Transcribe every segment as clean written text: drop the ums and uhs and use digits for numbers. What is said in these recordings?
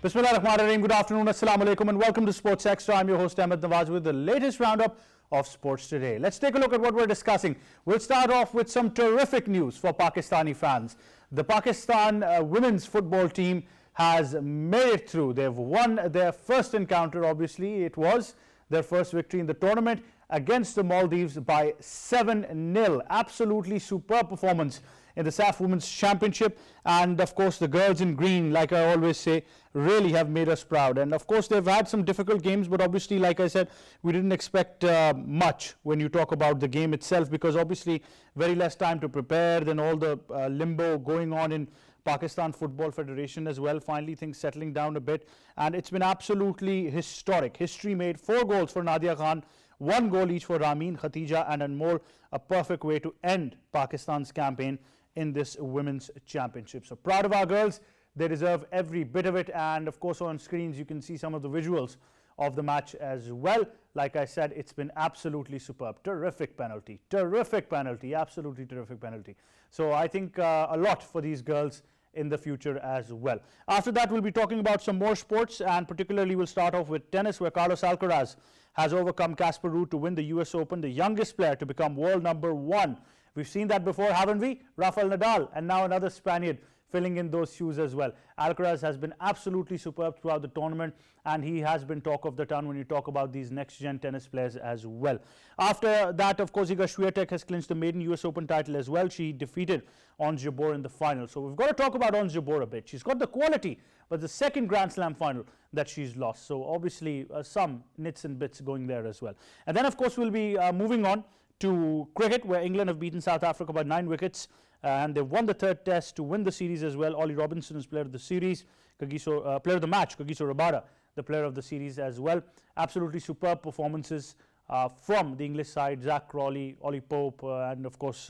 Bismillahirrahmanirrahim. Good afternoon, assalamu alaikum, and welcome to Sports Extra. I'm your host Ahmad Nawaz with the latest roundup of sports today. Let's take a look at what we're discussing. We'll start off with some terrific news for Pakistani fans. The Pakistan women's football team has made it through. They've won their first encounter, obviously. It was their first victory in the tournament against the Maldives by 7-0. Absolutely superb performance in the SAFF Women's Championship, and of course the girls in green, like I always say, really have made us proud. And of course they've had some difficult games, but obviously, like I said, we didn't expect much when you talk about the game itself, because obviously very less time to prepare, then all the limbo going on in Pakistan Football Federation as well. Finally things settling down a bit, and it's been absolutely historic. History made. 4 goals for Nadia Khan, 1 goal each for Ramin, Khatija and Anmol. A perfect way to end Pakistan's campaign in this women's championship. So proud of our girls. They deserve every bit of it, and of course on screens you can see some of the visuals of the match as well. Like I said, it's been absolutely superb. Terrific penalty, absolutely terrific penalty. So I think a lot for these girls in the future as well. After that we'll be talking about some more sports, and particularly we'll start off with tennis, where Carlos Alcaraz has overcome Casper Ruud to win the US Open, the youngest player to become world number 1. We've seen that before, haven't we? Rafael Nadal, and now another Spaniard filling in those shoes as well. Alcaraz has been absolutely superb throughout the tournament, and he has been talk of the town when you talk about these next-gen tennis players as well. After that, of course, Iga Swiatek has clinched the maiden US Open title as well. She defeated Ons Jabeur in the final. So we've got to talk about Ons Jabeur a bit. She's got the quality, but the second Grand Slam final that she's lost. So obviously some nits and bits going there as well. And then, of course, we'll be moving on to cricket, where England have beaten South Africa by 9 wickets, and they've won the third test to win the series as well. Ollie Robinson is player of the series, player of the match, Kagiso Rabada the player of the series as well. Absolutely superb performances from the English side. Zach Crawley, Ollie Pope, and of course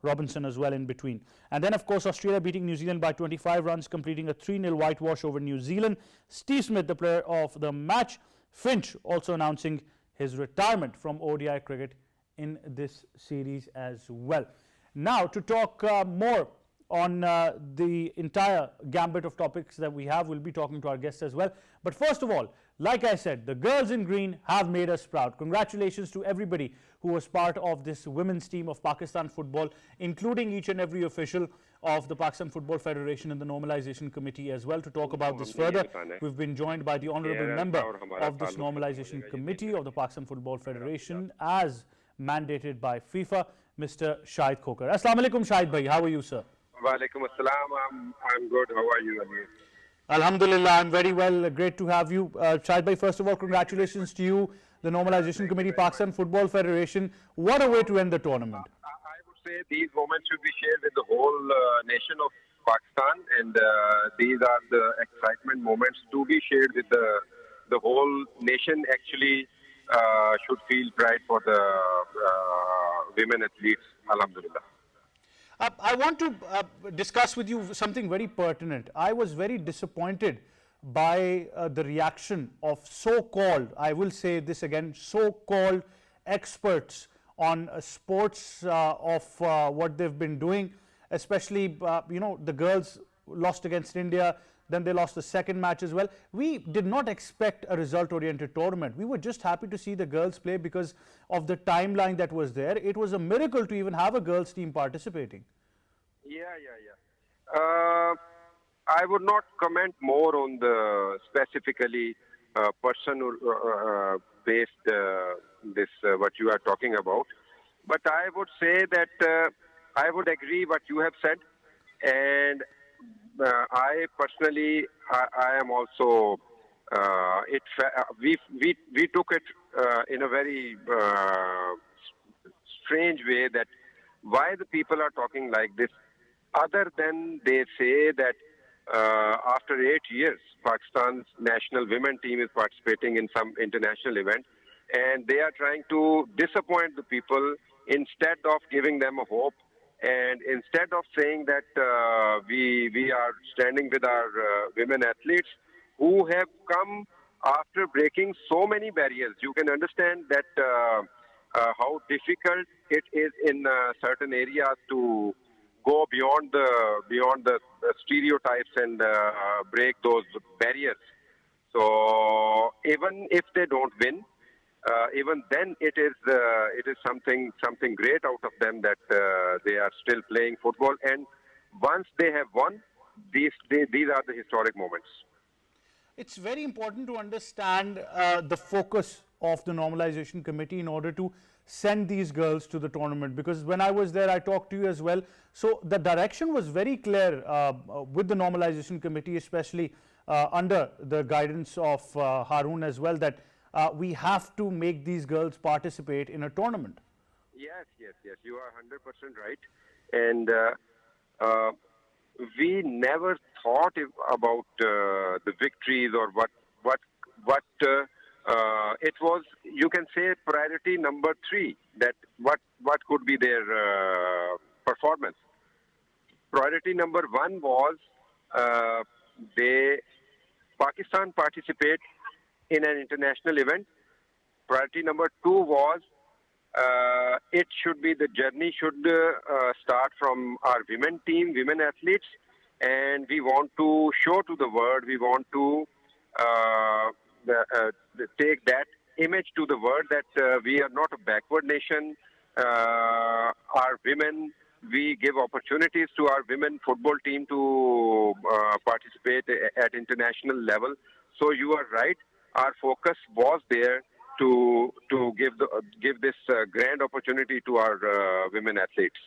Robinson as well in between. And then of course Australia beating New Zealand by 25 runs, completing a 3-0 whitewash over New Zealand. Steve Smith the player of the match. Finch also announcing his retirement from ODI cricket in this series as well. Now to talk more on the entire gambit of topics that we have, we'll be talking to our guests as well. But first of all, like I said, the girls in green have made us proud. Congratulations to everybody who was part of this women's team of Pakistan football, including each and every official of the Pakistan Football Federation and the Normalization Committee as well. To talk about this further, we've been joined by the honorable member of this Normalization Committee of the Pakistan Football Federation, as mandated by FIFA, Mr. Shahid Khokhar. Assalamu alaikum, Shahid bhai. How are you, sir? Walaikum assalam. I'm good. How are you, Ali? Alhamdulillah, I'm very well. Great to have you. Shahid bhai, first of all, congratulations to you, the Normalization Committee, Pakistan Football Federation. What a way to end the tournament. I would say these moments should be shared with the whole nation of Pakistan, and these are the excitement moments to be shared with the whole nation. Actually should feel pride for the women athletes. Alhamdulillah. I want to discuss with you something very pertinent. I was very disappointed by the reaction of so-called, I will say this again, so-called experts on sports of what they've been doing, especially, the girls lost against India. Then they lost the second match as well. We did not expect a result-oriented tournament. We were just happy to see the girls play because of the timeline that was there. It was a miracle to even have a girls team participating. Yeah. I would not comment more on the specifically person-based this what you are talking about. But I would say that I would agree what you have said, and I personally, I am also. We took it in a very strange way, that why the people are talking like this, other than they say that after 8 years, Pakistan's national women team is participating in some international event, and they are trying to disappoint the people instead of giving them a hope. And instead of saying that we are standing with our women athletes who have come after breaking so many barriers, you can understand that how difficult it is in certain areas to go beyond the stereotypes and break those barriers. So even if they don't win, even then it is something great out of them that they are still playing football. And once they have won, these are the historic moments. It's very important to understand the focus of the normalization committee in order to send these girls to the tournament, because when I was there I talked to you as well. So the direction was very clear with the normalization committee, especially under the guidance of Haroon as well, that we have to make these girls participate in a tournament. Yes, you are 100% right. And we never thought about the victories or what it was. You can say priority number 3. That what could be their performance. Priority number 1 was Pakistan participate in an international event. Priority number 2 was it should be the journey should start from our women team, women athletes, and we want to show to the world, we want to take that image to the world that we are not a backward nation. Our women, we give opportunities to our women football team to participate at international level. So you are right. Our focus was there to give this grand opportunity to our women athletes.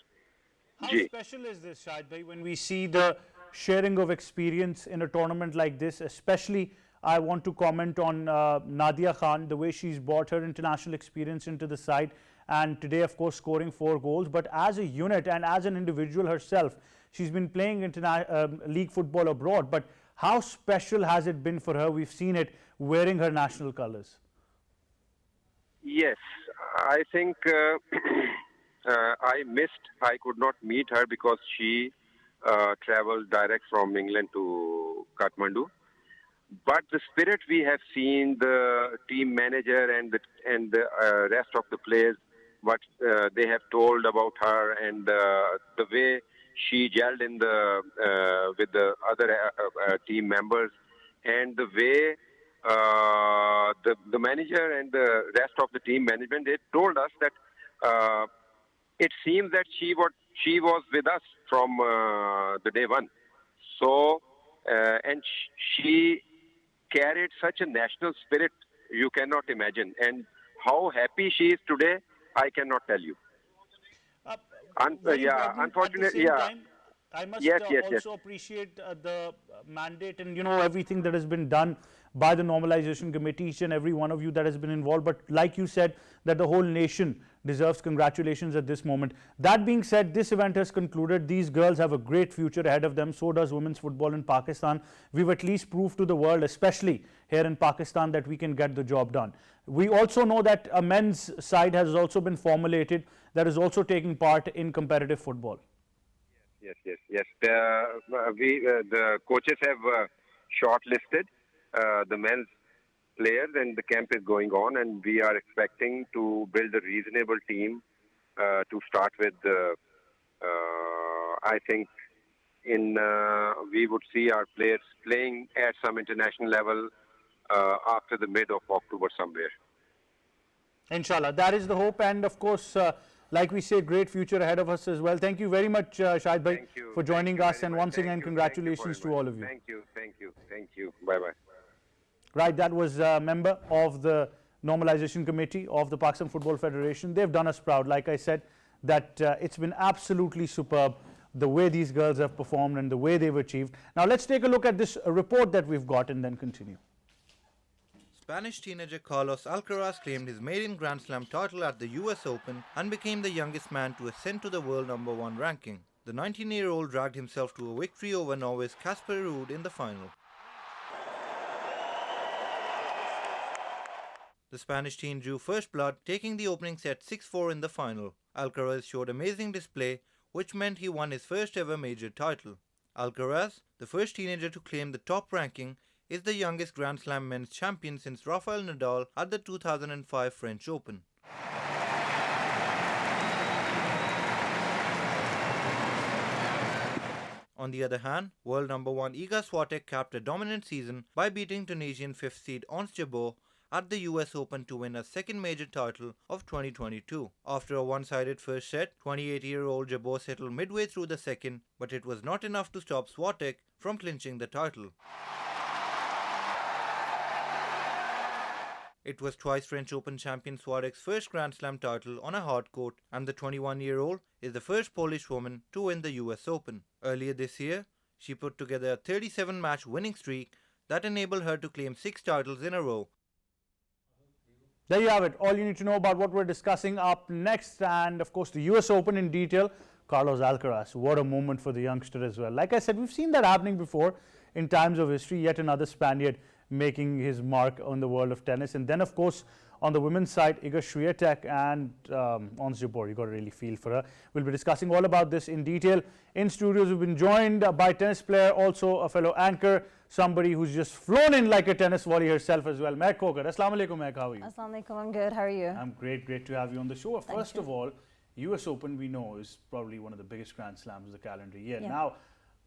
How special is this, Shahid bhai, when we see the sharing of experience in a tournament like this? Especially, I want to comment on Nadia Khan, the way she's brought her international experience into the side, and today, of course, scoring 4 goals. But as a unit and as an individual herself, she's been playing league football abroad. But how special has it been for her? We've seen it wearing her national colours. Yes, I think I could not meet her because she traveled direct from England to Kathmandu. But the spirit we have seen, the team manager and the rest of the players, what they have told about her, and the way she gelled in with the other team members, and the way the manager and the rest of the team management, they told us that it seems that she was with us from the day one. So and she carried such a national spirit you cannot imagine, and how happy she is today, I cannot tell you. Unfortunately, yeah. I must also appreciate the mandate and everything that has been done by the normalization committee, each and every one of you that has been involved. But like you said, that the whole nation deserves congratulations at this moment. That being said, this event has concluded. These girls have a great future ahead of them. So does women's football in Pakistan. We've at least proved to the world, especially here in Pakistan, that we can get the job done. We also know that a men's side has also been formulated that is also taking part in competitive football. Yes. The coaches have shortlisted the men's players, and the camp is going on, and we are expecting to build a reasonable team to start with. I think we would see our players playing at some international level after the mid of October somewhere. Inshallah, that is the hope, and of course, like we say, great future ahead of us as well. Thank you very much, Shahid bhai, for joining us, and once again, congratulations to all of you. Thank you. Bye-bye. Right, that was a member of the Normalization Committee of the Pakistan Football Federation. They've done us proud. Like I said, that it's been absolutely superb, the way these girls have performed and the way they've achieved. Now, let's take a look at this report that we've got and then continue. Spanish teenager Carlos Alcaraz claimed his maiden Grand Slam title at the US Open and became the youngest man to ascend to the world #1 ranking. The 19-year-old dragged himself to a victory over Norway's Casper Ruud in the final. The Spanish teen drew first blood, taking the opening set 6-4 in the final. Alcaraz showed amazing display, which meant he won his first ever major title. Alcaraz, the first teenager to claim the top ranking, is the youngest Grand Slam men's champion since Rafael Nadal at the 2005 French Open. On the other hand, world number 1 Iga Swiatek capped a dominant season by beating Tunisian 5th seed Ons Jabeur at the US Open to win a second major title of 2022. After a one-sided first set, 28-year-old Jabeur settled midway through the second, but it was not enough to stop Swiatek from clinching the title. It was twice French Open champion Swiatek's first Grand Slam title on a hard court, and the 21-year-old is the first Polish woman to win the US Open. Earlier this year, she put together a 37-match winning streak that enabled her to claim 6 titles in a row. There you have it. All you need to know about what we're discussing up next, and of course the US Open in detail. Carlos Alcaraz, what a moment for the youngster as well. Like I said, we've seen that happening before in times of history. Yet another Spaniard making his mark on the world of tennis. And then of course on the women's side, Iga Swiatek and Ons Jabeur, you got to really feel for her. We'll be discussing all about this in detail. In studios, we've been joined by tennis player, also a fellow anchor, somebody who's just flown in like a tennis volley herself as well. Meheq Khokhar. Assalamu alaikum, Meheq. How are you? Assalamu alaikum. I'm good. How are you? I'm great. Great to have you on the show. First of all, US Open, we know, is probably one of the biggest Grand Slams of the calendar year. Yeah. Now,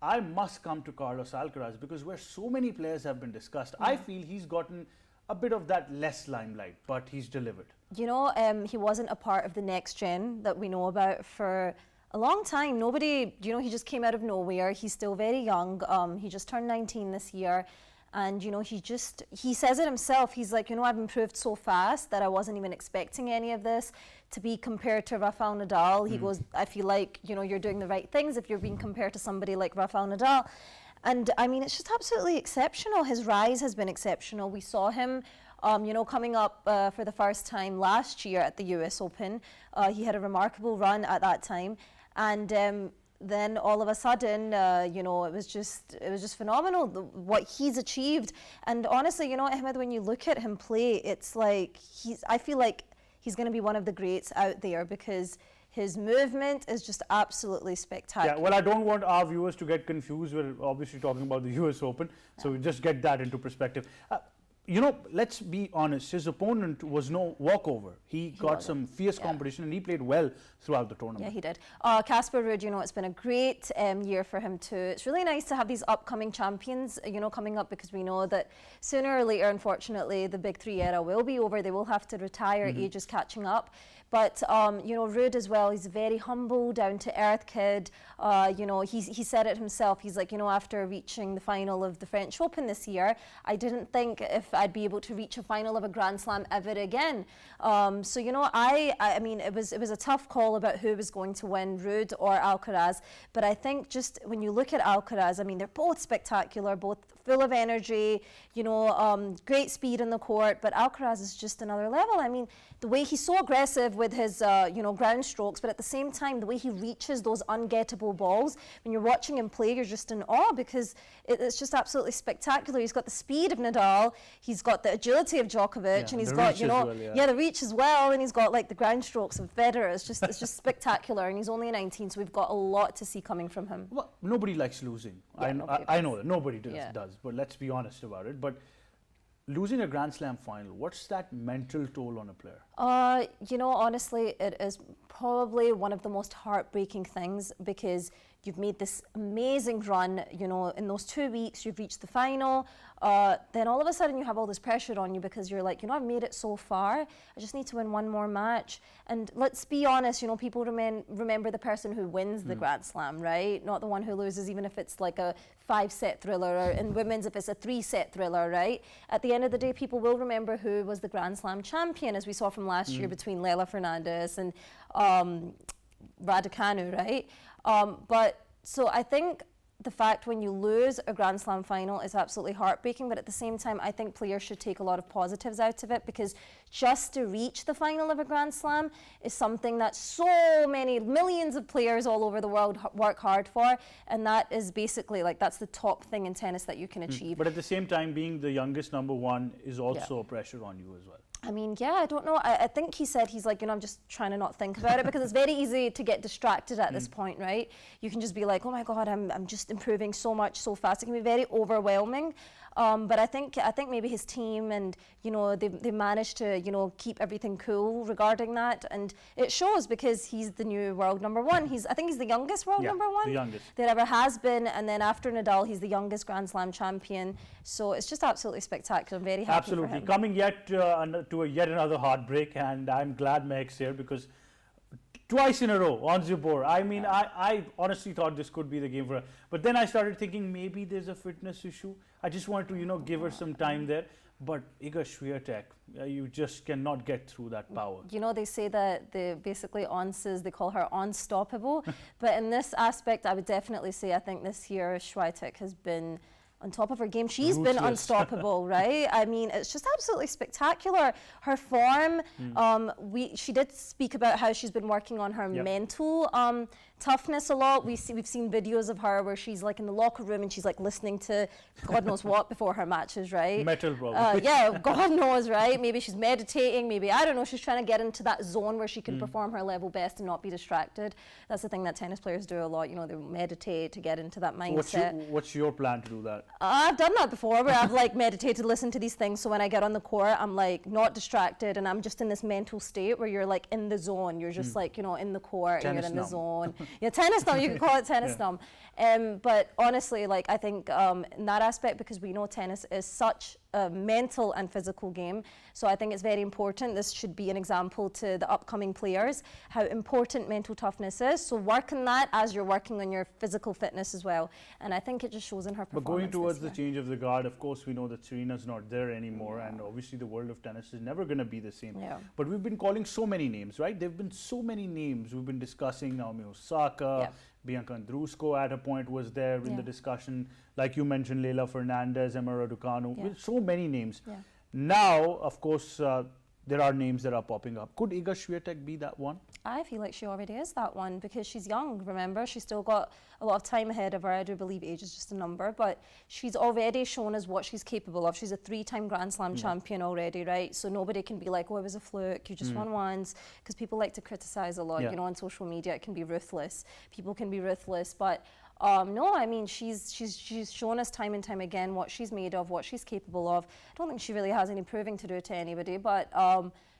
I must come to Carlos Alcaraz because where so many players have been discussed, I feel he's gotten a bit of that less limelight, but he's delivered. You know, he wasn't a part of the next gen that we know about for a long time. Nobody, you know, he just came out of nowhere. He's still very young. He just turned 19 this year. And, you know, he says it himself. He's like, you know, I've improved so fast that I wasn't even expecting any of this to be compared to Rafael Nadal. He goes, I feel like, you know, you're doing the right things if you're being compared to somebody like Rafael Nadal. And I mean, it's just absolutely exceptional. His rise has been exceptional. We saw him, you know, coming up for the first time last year at the US Open. He had a remarkable run at that time. And then all of a sudden, you know, it was just phenomenal what he's achieved. And honestly, you know, Ahmad, when you look at him play, it's like I feel like he's going to be one of the greats out there because his movement is just absolutely spectacular. Yeah, well, I don't want our viewers to get confused. We're obviously talking about the US Open, so we just get that into perspective. You know, let's be honest, his opponent was no walkover. He got some fierce competition and he played well throughout the tournament. Yeah, he did. Casper Ruud, you know, it's been a great year for him too. It's really nice to have these upcoming champions, you know, coming up because we know that sooner or later, unfortunately, the Big Three era will be over. They will have to retire, age is catching up. But, you know, Ruud as well, he's a very humble, down-to-earth kid. You know, he said it himself. He's like, you know, after reaching the final of the French Open this year, I didn't think if I'd be able to reach a final of a Grand Slam ever again. So, you know, I mean, it was a tough call about who was going to win, Ruud or Alcaraz. But I think just when you look at Alcaraz, I mean, they're both spectacular, both full of energy, you know, great speed in the court. But Alcaraz is just another level. I mean, the way he's so aggressive with his, you know, ground strokes, but at the same time, the way he reaches those ungettable balls, when you're watching him play, you're just in awe because it's just absolutely spectacular. He's got the speed of Nadal, he's got the agility of Djokovic, and he's got, you know, the reach as well, and he's got like the ground strokes of Federer. It's just spectacular, and he's only 19, so we've got a lot to see coming from him. Well, nobody likes losing. Yeah, I know that nobody does, but let's be honest about it. But losing a Grand Slam final, what's that mental toll on a player? You know, honestly, it is probably one of the most heartbreaking things because you've made this amazing run, you know, in those 2 weeks, you've reached the final. Then all of a sudden you have all this pressure on you because you're like, you know, I've made it so far. I just need to win one more match. And let's be honest, you know, people remember the person who wins the Grand Slam, right? Not the one who loses, even if it's like a 5-set thriller, or in women's, if it's a 3-set thriller, right? At the end of the day, people will remember who was the Grand Slam champion, as we saw from last year between Leila Fernandez and Raducanu, right? But so I think the fact when you lose a Grand Slam final is absolutely heartbreaking, but at the same time, I think players should take a lot of positives out of it because just to reach the final of a Grand Slam is something that so many, millions of players all over the world work hard for, and that is basically like, that's the top thing in tennis that you can achieve. But at the same time, being the youngest number one is also a pressure on you as well. I mean, yeah, I don't know. I think he said he's like, I'm just trying to not think about it because it's very easy to get distracted at this point, right? You can just be like, oh my God, I'm just improving so much so fast. It can be very overwhelming. But I think maybe his team and they managed to keep everything cool regarding that, and it shows because he's the new world number one. I think he's the youngest world number one the youngest that ever has been, and then after Nadal, he's the youngest Grand Slam champion. So it's just absolutely spectacular. I'm very happy Absolutely. for him. Coming yet to yet another heartbreak, and I'm glad Meheq's here because twice in a row on Zubor. I mean, I honestly thought this could be the game for her. But then I started thinking maybe there's a fitness issue. I just wanted to, give her some time there. But Iga Swiatek, you just cannot get through that power. They say that basically Ons they call her unstoppable. But in this aspect, I would definitely say I think this year Swiatek has been on top of her game. She's Ruthless. been unstoppable, right? I mean, it's just absolutely spectacular. Her form, she did speak about how she's been working on her mental toughness a lot. We've seen videos of her where she's like in the locker room and she's like listening to God knows what before her matches, right? Metal probably. Yeah, God knows, right? Maybe she's meditating, maybe, I don't know, she's trying to get into that zone where she can perform her level best and not be distracted. That's the thing that tennis players do a lot, they meditate to get into that mindset. What's your plan to do that? I've done that before where I've like meditated, listened to these things, so when I get on the court, I'm like not distracted and I'm just in this mental state where you're like in the zone. You're just like, in the court and you're in the zone. Yeah, tennis numb, you can call it tennis numb. But honestly, like I think in that aspect, because we know tennis is such a mental and physical game, so I think it's very important. This should be an example to the upcoming players, how important mental toughness is. So work on that as you're working on your physical fitness as well. And I think it just shows in her performance. But going towards the change of the guard, of course, we know that Serena's not there anymore, and obviously the world of tennis is never going to be the same. Yeah. But we've been calling so many names, right? There have been so many names. We've been discussing Naomi Osaka, Bianca Andreescu at a point was there in the discussion. Like you mentioned, Leila Fernandez, Emma Raducanu, with so many names. Yeah. Now, of course, there are names that are popping up. Could Iga Swiatek be that one? I feel like she already is that one because she's young, remember? She's still got a lot of time ahead of her. I do believe age is just a number, but she's already shown us what she's capable of. She's a 3-time Grand Slam champion already, right? So nobody can be like, oh, it was a fluke, you just won once, because people like to criticize a lot, on social media. It can be ruthless. People can be ruthless, but no, I mean, she's shown us time and time again what she's made of, what she's capable of. I don't think she really has any proving to do to anybody, but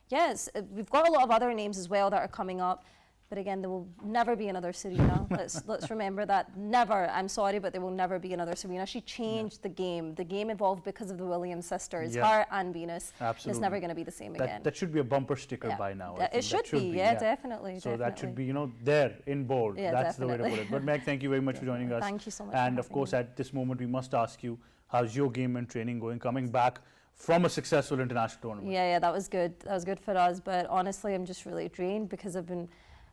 yes, we've got a lot of other names as well that are coming up. But again, there will never be another Serena. Let's remember that. Never. I'm sorry, but there will never be another Serena. She changed the game. The game evolved because of the Williams sisters, her and Venus. Absolutely. It's never going to be the same again. That should be a bumper sticker by now. It should be, definitely. So that should be, there in bold. Yeah, that's definitely. the way to put it. But Meg, thank you very much for joining us. Thank you so much. And of course, at this moment, we must ask you, how's your game and training going? Coming back from a successful international tournament. Yeah, that was good. That was good for us. But honestly, I'm just really drained because I've been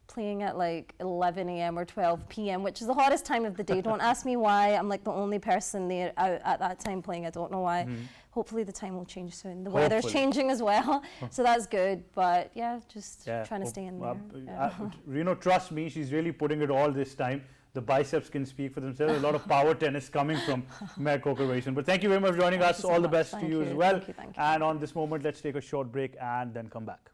playing at like 11 a.m. or 12 p.m., which is the hottest time of the day. Don't ask me why. I'm like the only person there out at that time playing. I don't know why. Hopefully the time will change soon. The weather's changing as well, so that's good. But yeah, just trying to stay in there. Trust me, she's really putting it all this time. The biceps can speak for themselves. A lot of power tennis coming from Meheq Khokhar. But thank you very much for joining us. All the best to you as well. Thank you. And on this moment, let's take a short break and then come back.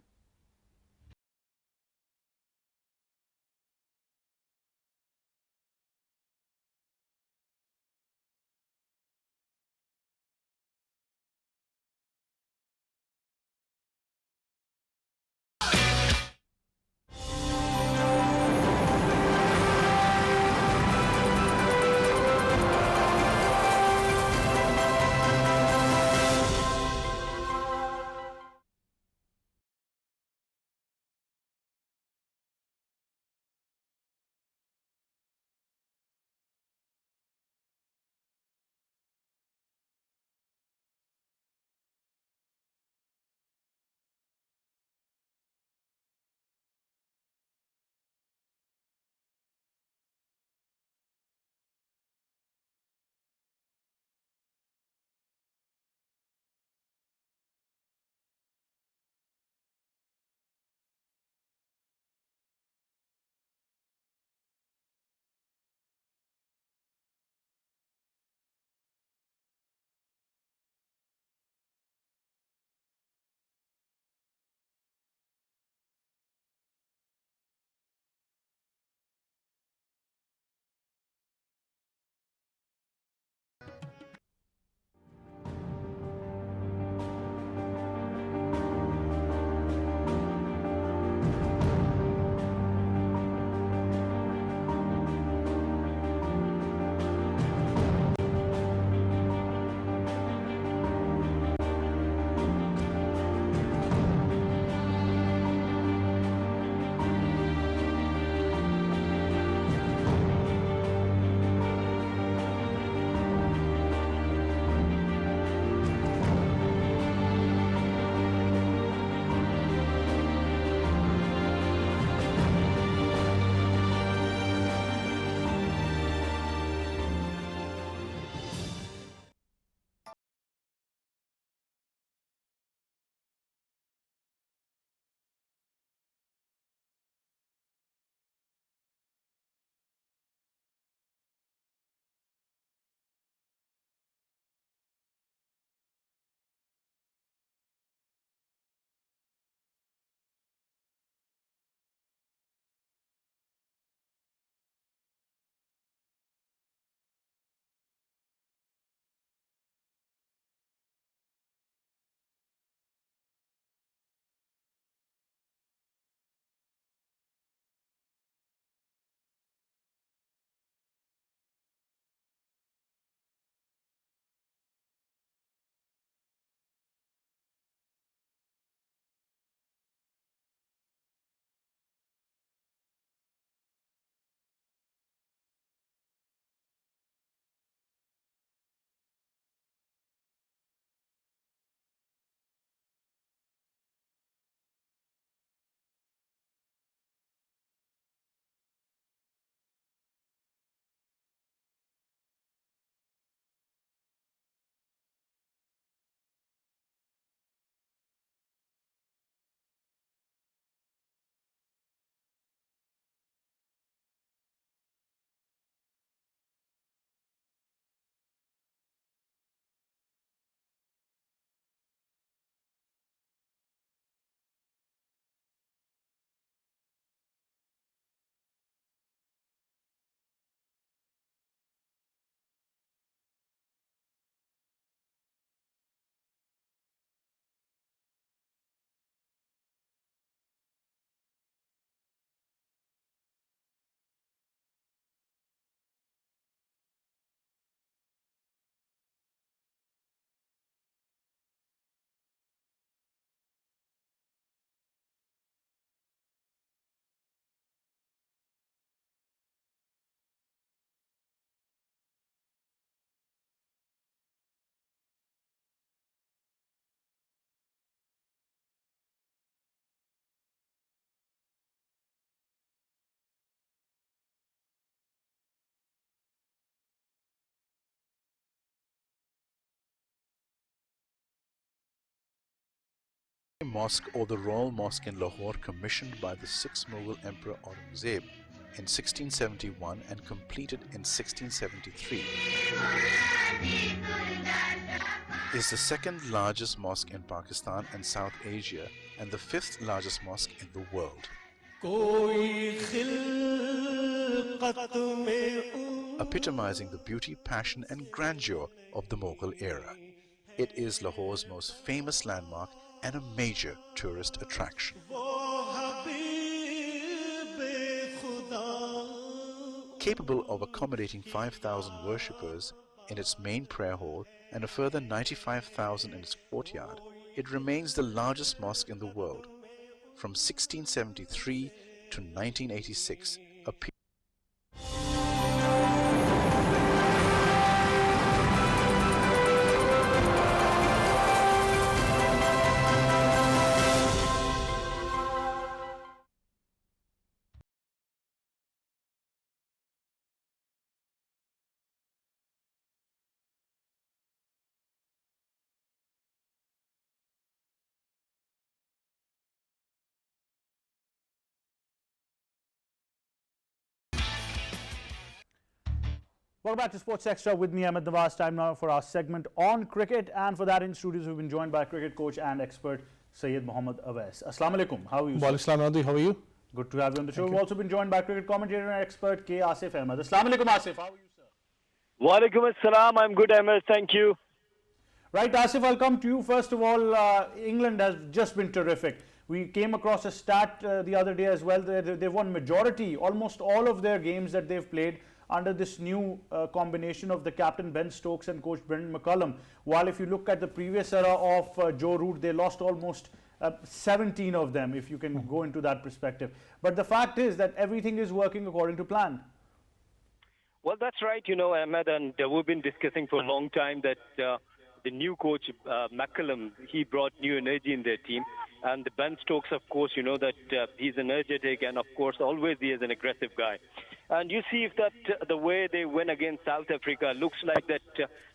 Mosque, or the Royal Mosque in Lahore, commissioned by the 6th Mughal Emperor Aurangzeb in 1671 and completed in 1673, is the second largest mosque in Pakistan and South Asia and the 5th largest mosque in the world. Epitomizing the beauty, passion and grandeur of the Mughal era. It is Lahore's most famous landmark and a major tourist attraction. Capable of accommodating 5,000 worshippers in its main prayer hall and a further 95,000 in its courtyard, it remains the largest mosque in the world. From 1673 to 1986, a Welcome back to Sports Extra with me, Ahmad. Nawaz. Time now for our segment on cricket, and for that in studios we've been joined by cricket coach and expert Sayyid Mohammad Owais. Assalamu alaikum. How are you? Assalamu, how are you? Good to have you on the show. We've also been joined by cricket commentator and expert K. Asif Ahmad. Assalamu alaikum, Asif. How are you, sir? Wa alaikum assalam. I'm good, Ahmad. Thank you. Right, Asif, I'll come to you. First of all, England has just been terrific. We came across a stat the other day as well. They've won majority, almost all of their games that they've played under this new combination of the captain Ben Stokes and coach Brendan McCullum. While if you look at the previous era of Joe Root, they lost almost 17 of them, if you can go into that perspective. But the fact is that everything is working according to plan. Well, that's right, Ahmed, and we've been discussing for a long time that the new coach, McCullum, he brought new energy in their team. And the Ben Stokes, of course, that he's energetic and, of course, always he is an aggressive guy. And you see if that the way they win against South Africa looks like that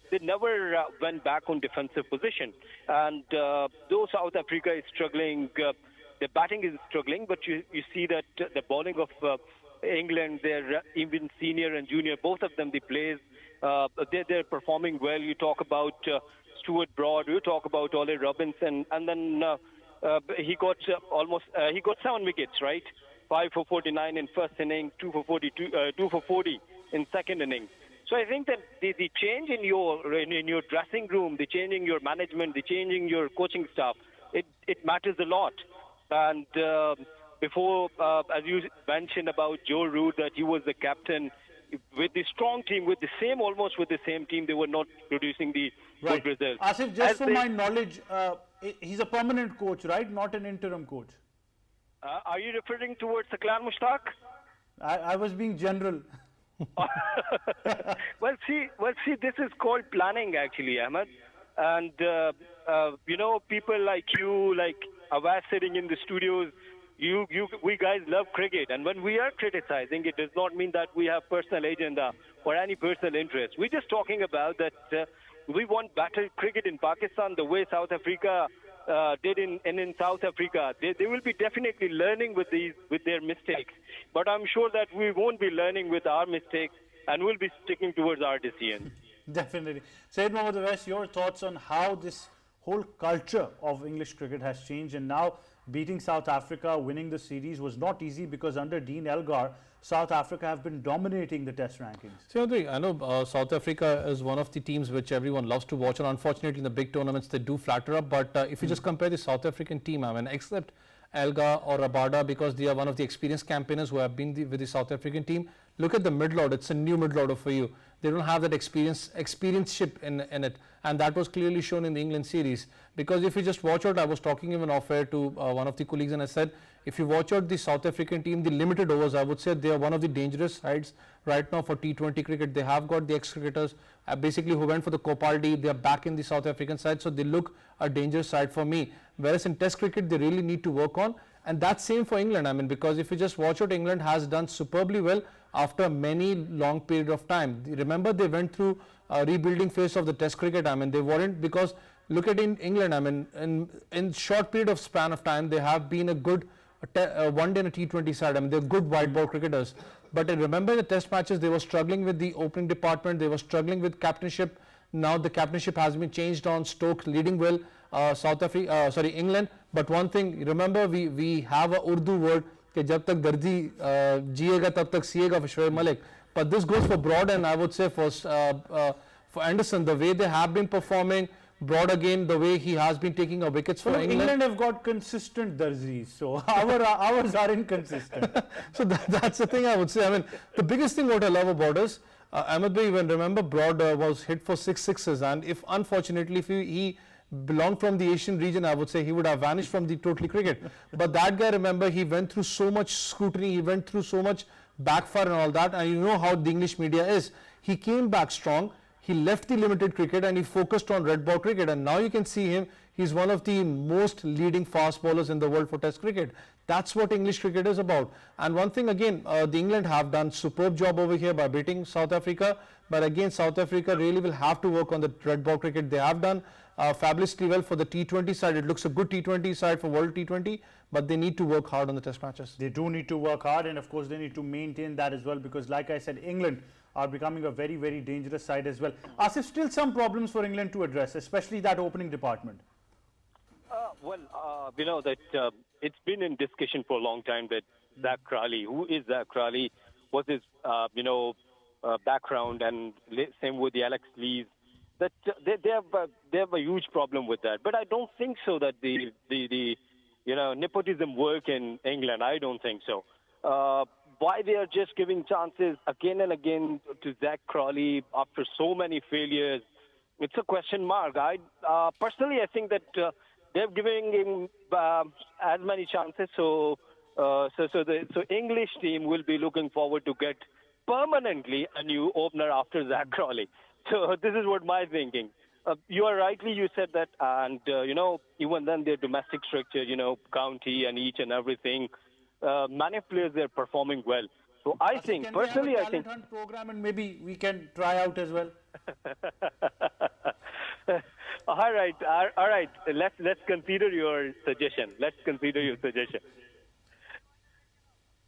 they never went back on defensive position. And though South Africa is struggling, the batting is struggling, but you see that the bowling of England, they're even senior and junior, both of them, the players, they're performing well. You talk about Stuart Broad, you talk about Ollie Robinson, and then he got 7 wickets, right? 5 for 49 in first inning, 2 for 40 in second inning. So I think that the change in your dressing room, the change in your management, the change in your coaching staff, it matters a lot. And before, as you mentioned about Joe Root, that he was the captain with the strong team, almost with the same team, they were not producing the good results. Asif, just for my knowledge, he's a permanent coach, right? Not an interim coach. Are you referring towards Saklan Mushtaq? I was being general. Well, see, this is called planning, actually, Ahmed. And people like you, like Owais sitting in the studios, we guys love cricket. And when we are criticizing, it does not mean that we have personal agenda or any personal interest. We're just talking about that we want better cricket in Pakistan the way South Africa did in South Africa. They will be definitely learning with their mistakes. But I'm sure that we won't be learning with our mistakes and we'll be sticking towards our decisions. Definitely. Sayyid Mohammad Owais, your thoughts on how this whole culture of English cricket has changed, and now beating South Africa, winning the series was not easy because under Dean Elgar, South Africa have been dominating the test rankings. So I know South Africa is one of the teams which everyone loves to watch, and unfortunately in the big tournaments they do flatter up. But if you just compare the South African team, except Elgar or Rabada, because they are one of the experienced campaigners who have been with the South African team, look at the mid-order. It's a new mid-order for you. They don't have that experience-ship in it, and that was clearly shown in the England series. Because if you just watch out, I was talking even off-air to one of the colleagues, and I said, if you watch out the South African team, the limited overs, I would say they are one of the dangerous sides right now for T20 cricket. They have got the ex-cricketers basically who went for the Copaldi. They are back in the South African side, so they look a dangerous side for me. Whereas in Test cricket, they really need to work on, and that's same for England. Because if you just watch out, England has done superbly well after many long period of time. Remember, they went through a rebuilding phase of the Test cricket. They weren't, because look at in England, I mean, in short period of span of time, they have been a good one-day and a T20 side. I mean, they're good white ball cricketers. But remember the test matches, they were struggling with the opening department, they were struggling with captainship. Now the captainship has been changed on Stokes leading well, England. But one thing, remember we have a Urdu word, कि जब तक दर्जी जिएगा तब तक सिएगा for Shoaib Malik. But this goes for Broad and I would say for Anderson, the way they have been performing. Broad again, the way he has been taking a wickets for England. England have got consistent Darzis, so ours are inconsistent. So that's the thing I would say. I mean, the biggest thing what I love about is, Ahmad bhai, even remember Broad was hit for 6 sixes, and if unfortunately if he belonged from the Asian region, I would say he would have vanished from the totally cricket. But that guy, remember, he went through so much scrutiny, he went through so much backfire and all that, and you know how the English media is. He came back strong. He left the limited cricket and he focused on red ball cricket, and now you can see him, he's one of the most leading fast bowlers in the world for test cricket. That's what English cricket is about. And one thing again, the England have done superb job over here by beating South Africa, but again South Africa really will have to work on the red ball cricket. They have done fabulously well for the T20 side. It looks a good T20 side for World T20, but they need to work hard on the test matches. They do need to work hard, and of course they need to maintain that as well, because like I said, England are becoming a very, very dangerous side as well. Asif, still some problems for England to address, especially that opening department. We know that it's been in discussion for a long time that Zach Crawley, who is Zach Crawley, what's his, background, and same with the Alex Lees, that they have a huge problem with that. But I don't think so that the nepotism work in England. I don't think so. Why they are just giving chances again and again to Zach Crawley after so many failures, it's a question mark. Personally, I think that they're giving him as many chances, so English team will be looking forward to get permanently a new opener after Zach Crawley. So this is what my thinking. You are rightly, you said that, and even then their domestic structure, county and each and everything. Many players, they're performing well. So I think, personally, I think... Hunt program, and maybe we can try out as well. All right. Let's consider your suggestion.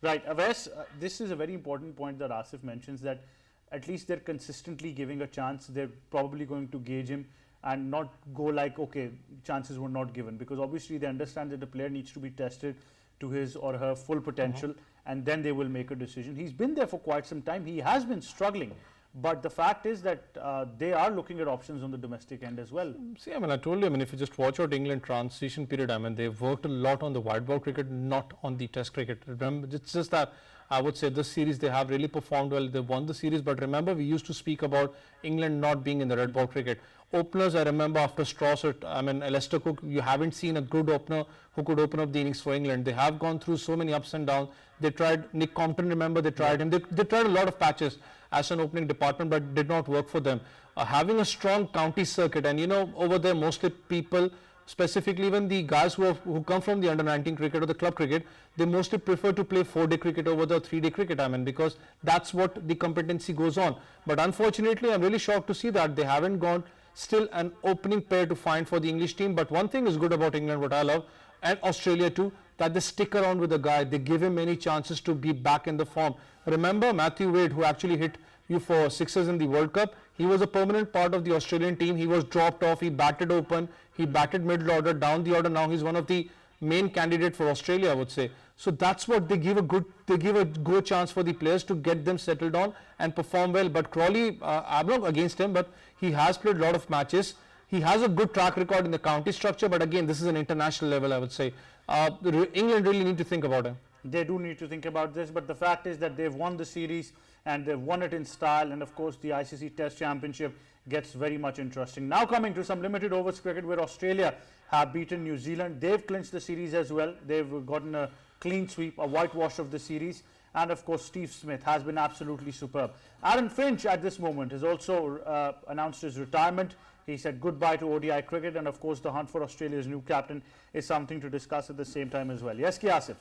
Right, Owais, this is a very important point that Asif mentions, that at least they're consistently giving a chance. They're probably going to gauge him and not go like, okay, chances were not given, because obviously they understand that the player needs to be tested to his or her full potential, and then they will make a decision. He's been there for quite some time. He has been struggling, but the fact is that they are looking at options on the domestic end as well. See, I mean, I told you, I mean, if you just watch out England transition period, I mean, they've worked a lot on the white ball cricket, not on the test cricket. Remember, it's just that I would say this series they have really performed well. They won the series, but remember we used to speak about England not being in the red ball cricket. Openers, I remember after Strauss, Lester Cook, you haven't seen a good opener who could open up the innings for England. They have gone through so many ups and downs. They tried Nick Compton, remember, they tried him. They tried a lot of patches as an opening department, but did not work for them. Having a strong county circuit, and over there mostly people, specifically even the guys who come from the under-19 cricket or the club cricket, they mostly prefer to play 4-day cricket over the 3-day cricket, I mean, because that's what the competency goes on. But unfortunately, I'm really shocked to see that they haven't gone still an opening pair to find for the English team. But one thing is good about England, what I love, and Australia too, that they stick around with the guy. They give him many chances to be back in the form. Remember Matthew Wade, who actually hit you for sixes in the World Cup, he was a permanent part of the Australian team. He was dropped off, he batted open, he batted middle order, down the order. Now he's one of the main candidate for Australia, I would say. So that's what they give a go chance for the players to get them settled on and perform well. But Crawley, I'm not against him, but he has played a lot of matches. He has a good track record in the county structure, but again, this is an international level, I would say. England really need to think about him. They do need to think about this, but the fact is that they've won the series and they've won it in style, and of course the ICC Test Championship gets very much interesting. Now coming to some limited overs cricket, where Australia have beaten New Zealand. They've clinched the series as well. They've gotten a clean sweep, a whitewash of the series, and of course Steve Smith has been absolutely superb. Aaron Finch at this moment has also announced his retirement. He said goodbye to ODI cricket, and of course the hunt for Australia's new captain is something to discuss at the same time as well. Yes, Asif.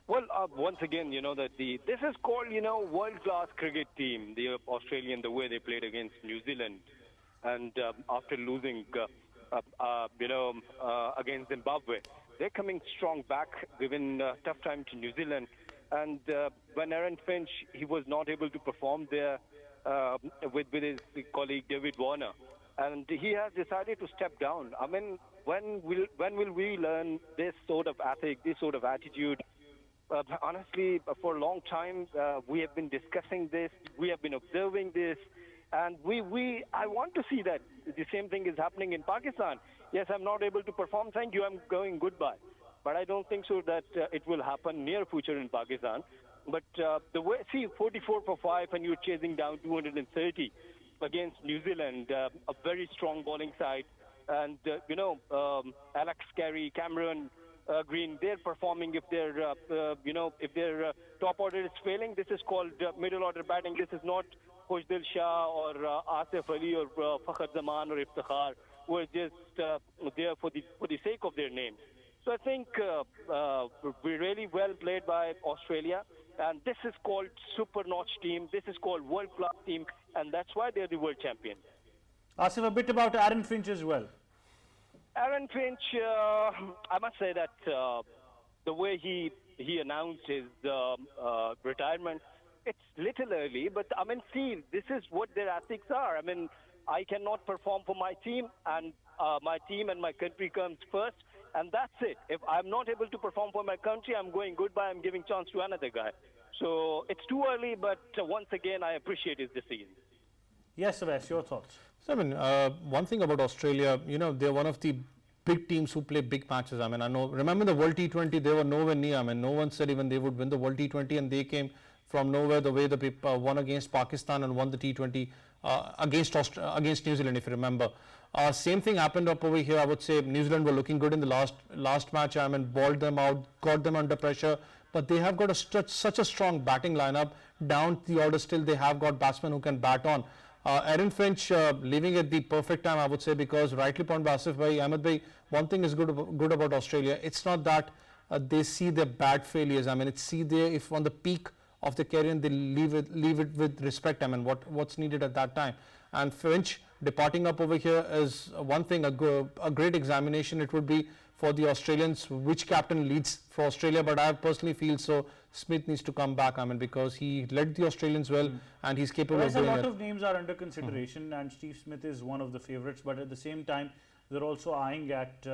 Well, once again, that this is called, world-class cricket team, the Australian, the way they played against New Zealand. And after losing against Zimbabwe. They're coming strong back, given tough time to New Zealand. And when Aaron Finch, he was not able to perform there with his colleague David Warner, and he has decided to step down. I mean, when will we learn this sort of ethic, this sort of attitude? Honestly, for a long time, we have been discussing this, we have been observing this, and I want to see that the same thing is happening in Pakistan. Yes, I'm not able to perform, thank you, I'm going goodbye. But I don't think so that it will happen near future in Pakistan. But the way, see, 44 for 5 and you're chasing down 230 against New Zealand, a very strong bowling side. And, Alex Carey, Cameron Green, they're performing. If their top order is failing, this is called middle order batting. This is not Khoshdil Shah or Asif Ali or Fakhar Zaman or Iftikhar, who are just there for the sake of their names. So I think we're really well played by Australia, and this is called super notch team. This is called world class team, and that's why they're the world champions. Asif, a bit about Aaron Finch as well. Aaron Finch, I must say that the way he announced his retirement, it's little early, but I mean, see, this is what their ethics are. I mean, I cannot perform for my team, and my team and my country comes first. And that's it. If I'm not able to perform for my country, I'm going goodbye. I'm giving chance to another guy. So it's too early, but once again, I appreciate his decision. Yes, Owais, your thoughts? So, I mean, one thing about Australia, they're one of the big teams who play big matches. I mean, remember the World T20, they were nowhere near. I mean, no one said even they would win the World T20, and they came from nowhere the way the people won against Pakistan and won the T20 against New Zealand, if you remember. Same thing happened up over here. I would say New Zealand were looking good in the last match. I mean, balled them out, got them under pressure, but they have got such a strong batting lineup. Down the order still, they have got batsmen who can bat on. Aaron Finch leaving at the perfect time, I would say, because rightly pointed by Asif bhai, Ahmad bhai, one thing is good about Australia. It's not that they see their bad failures. I mean, it's see they, if on the peak of the career, they leave it with respect. I mean, what's needed at that time. And Finch departing up over here is one thing, a great examination it would be for the Australians, which captain leads for Australia. But I personally feel so Smith needs to come back, I mean, because he led the Australians well and he's capable of doing it. A lot of names are under consideration and Steve Smith is one of the favourites, but at the same time, they're also eyeing at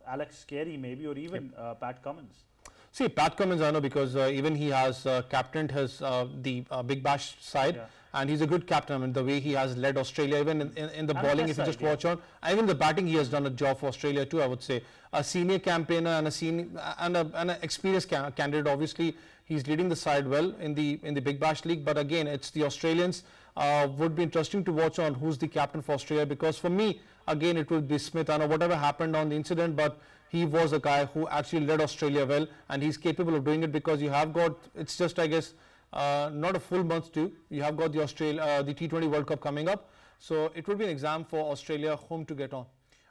Alex Carey maybe, or even Pat Cummins. See, Pat Cummins, I know, because even he has captained his the Big Bash side, and he's a good captain. I mean, the way he has led Australia, even in the bowling, if you just watch on, even the batting, he has done a job for Australia too, I would say. A senior campaigner and an experienced candidate. Obviously, he's leading the side well in the Big Bash League. But again, it's the Australians. Would be interesting to watch on who's the captain for Australia, because for me, again, it would be Smith. I know whatever happened on the incident, but he was a guy who actually led Australia well, and he's capable of doing it, because you have got, it's just, I guess, not a full month too. You have got the T20 World Cup coming up, so it would be an exam for Australia whom to get on.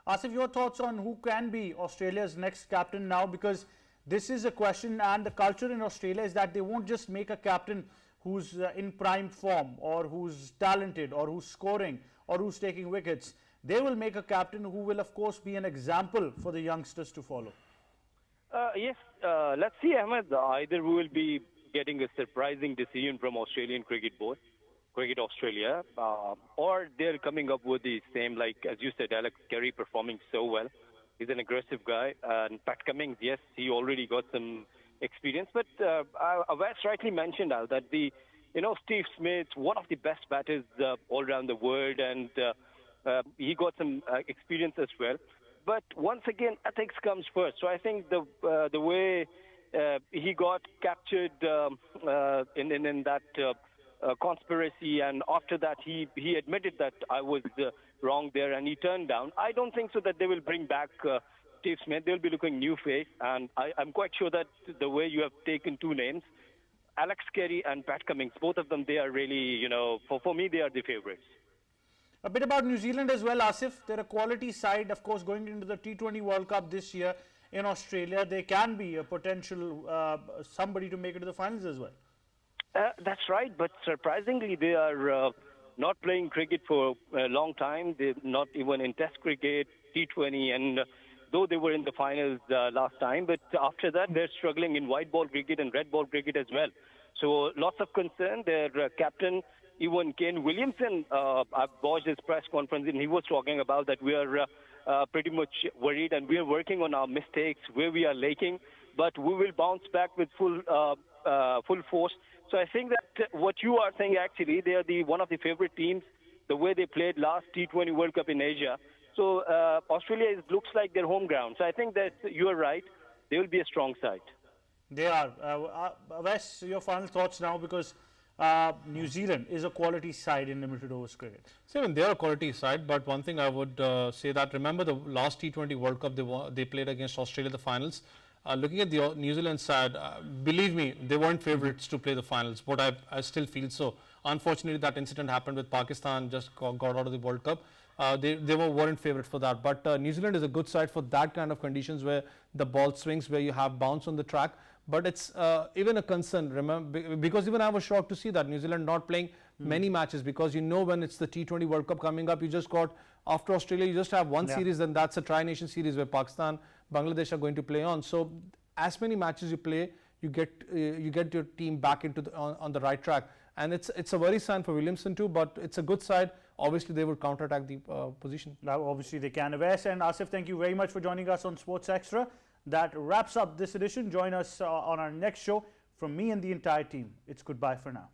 Asif, your thoughts on who can be Australia's next captain now, because this is a question, and the culture in Australia is that they won't just make a captain who's in prime form, or who's talented, or who's scoring, or who's taking wickets. They will make a captain who will, of course, be an example for the youngsters to follow. Yes, let's see, Ahmad. Either we will be getting a surprising decision from Australian Cricket Board, Cricket Australia, or they're coming up with the same, like, as you said, Alex Carey performing so well. He's an aggressive guy. And Pat Cummins, yes, he already got some experience. But Owais rightly mentioned, Al, that Steve Smith, one of the best batters all around the world, and he got some experience as well. But once again, ethics comes first. So I think the way he got captured in that conspiracy, and after that he admitted that I was wrong there, and he turned down. I don't think so that they will bring back Steve Smith. They'll be looking new face, and I'm quite sure that the way you have taken two names, Alex Carey and Pat Cummins, both of them, they are really, for me, they are the favorites. A bit about New Zealand as well, Asif. They're a quality side, of course, going into the T20 World Cup this year in Australia. They can be a potential somebody to make it to the finals as well. That's right, but surprisingly, they are not playing cricket for a long time. They're not even in Test cricket, T20, and though they were in the finals last time, but after that they're struggling in white ball cricket and red ball cricket as well. So lots of concern. Their captain, even Kane Williamson, I've watched his press conference and he was talking about that we are pretty much worried and we are working on our mistakes where we are lacking, but we will bounce back with full force. So I think that what you are saying, actually, they are one of the favorite teams, the way they played last T20 World Cup in Asia. So Australia looks like their home ground. So I think that you are right. They will be a strong side. They are. Wes, your final thoughts now, because New Zealand is a quality side in limited overs cricket. So, I mean, they are a quality side, but one thing I would say that, remember the last T20 World Cup they played against Australia the finals. Looking at the New Zealand side, believe me, they weren't favourites to play the finals, but I still feel so. Unfortunately, that incident happened with Pakistan, just got out of the World Cup. They weren't favourite for that, but New Zealand is a good side for that kind of conditions where the ball swings, where you have bounce on the track. But it's even a concern, remember, because even I was shocked to see that New Zealand not playing many matches, because you know when it's the T20 World Cup coming up, you just got, after Australia, you just have one series, and that's a Tri-Nation series where Pakistan, Bangladesh are going to play on. So as many matches you play, you get your team back into on the right track. And it's a worry sign for Williamson too, but it's a good side. Obviously, they will counterattack the position. Now, obviously, they can. Owais and Asif, thank you very much for joining us on Sports Extra. That wraps up this edition. Join us on our next show. From me and the entire team, it's goodbye for now.